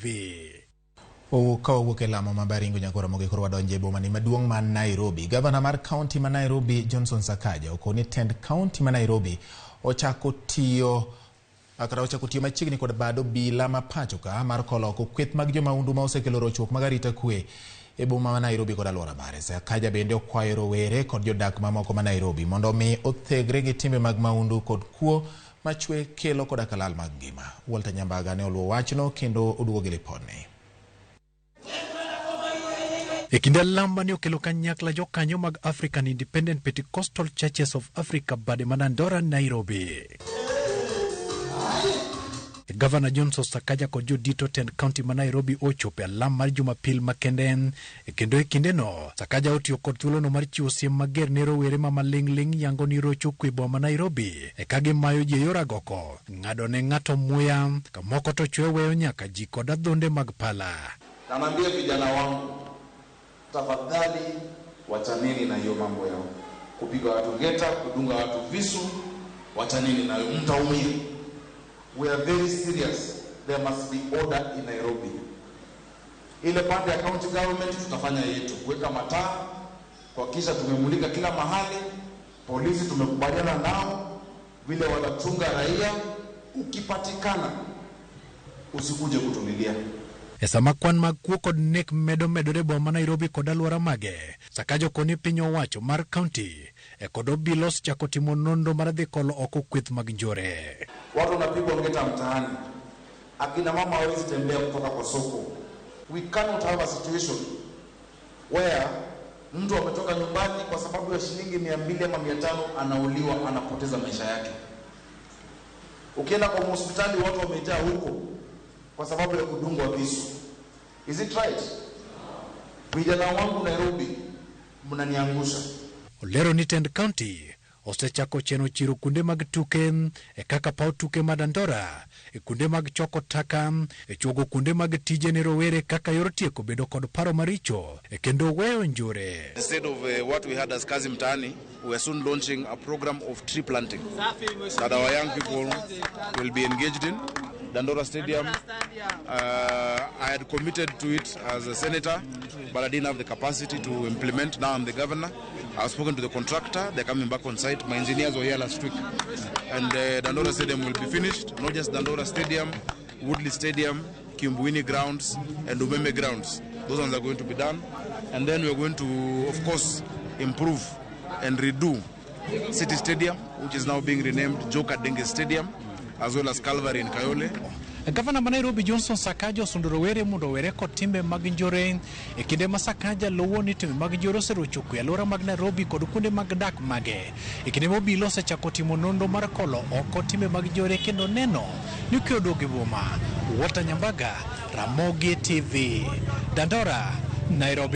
TV. Kawuok e lamo mabaringo nyakoro Ramogi koro wadonje boma ni maduong' man Nairobi. Gavana mar kaunti ma Nairobi Johnson Sakaja okoni tend kaunti ma Nairobi ochako tiyo machiegni kod bad obila ma pacho ka mar kolo kweth mag maundu ma osekelo rochruok mag arita kwe e boma ma Nairobi kod alwora mare. Sakaja bende okwayo rowere kod jodak mamoko ma Nairobi mondo mi othegre gi timbe mag maundu kod kuo machwe kelo kod kalal mag ngima. Walter Nyambaga ne oluwo wachno kendo oduogo liponi. Ekinde lamba ni okelo kanyakla jokanyo mag African Independent Pentecostal Churches of Africa bade manandora Nairobi. Gavana Johnson Sakaja kod jodito tend county ma Nairobi ochope alam mar Jumapil makenden. Kendo ekinde no Sakaja otiyo kod thuolono mar chiwo siem mager ne rowere ma maling'ling yango ni rocho kwe boma Nairobi kagi mayo ji yor agoko ng'ado ne ng'ato muya kamoko to chwe weyo nyaka ji kod adhonde mag pala. Namwambia vijana wangu, tafadhali wachaneni na hiyo mambo yao. Kupiga watu ngeta, kudunga watu visu, wachaneni na hiyo, mtaumia. We are very serious. There must be order in Nairobi. Ile pande ya county government tutafanya yetu. Kuweka mataa, kuhakikisha tumemulika kila mahali. Polisi tumekubaliana nao vile watachunga raia. Ukipatikana usikuje kutumilia. Esama kwan mag kuo kod nek medore boma Nairobi kod alwora mage. Sakaja koni piny owacho mar county kod obilos chako timo nonro mar dhi kolo oko kweth mag njore. Watu wanapigwa ngeta mtaani. Akina mama hawezi tembea kutoka kwa soko. We cannot have a situation where mtu ametoka nyumbani kwa sababu ya shilingi 200 ama 500 anauliwa, anapoteza maisha yake. Ukienda kwa hospitali watu wamejaa huko kwa sababu ya kudungwa visu. Is it right? Vijana wangu Nairobi mnaniangusha. Olero ni tend county osechako cheno chiro kunde mag tuke kaka paw tuke madandora kunde mag choko taka chogo kunde mag tije ne rowere kaka yor tieko bedo kod paro maricho kendo weyo njore. Instead of what we had as kazi mtaani, we are soon launching a program of tree planting that our young people will be engaged in. Dandora Stadium, I had committed to it as a senator, but I didn't have the capacity to implement. Now I'm the governor. I've spoken to the contractor. They're coming back on site. My engineers were here last week. And Dandora Stadium will be finished. Not just Dandora Stadium, Woodley Stadium, Kimbwini grounds, and Umeme grounds. Those ones are going to be done. And then we're going to, of course, improve and redo City Stadium, which is now being renamed Joka Denge Stadium, as well as Calvary in Kayole. Gavana ma Nairobi Johnson Sakaja osundorowere mondo were kod timbe mag njore kinde ma Sakaja lowo ni timbe mag njore oserocho kwe alwora mag Nairobi kod kuonde mag dak mage. Kinde mobilo osechako timo nonro mar kolo oko timbe mag njore kendo neno ni kiodoge boma. Walter Nyambaga, Ramogi TV, Dandora, Nairobi.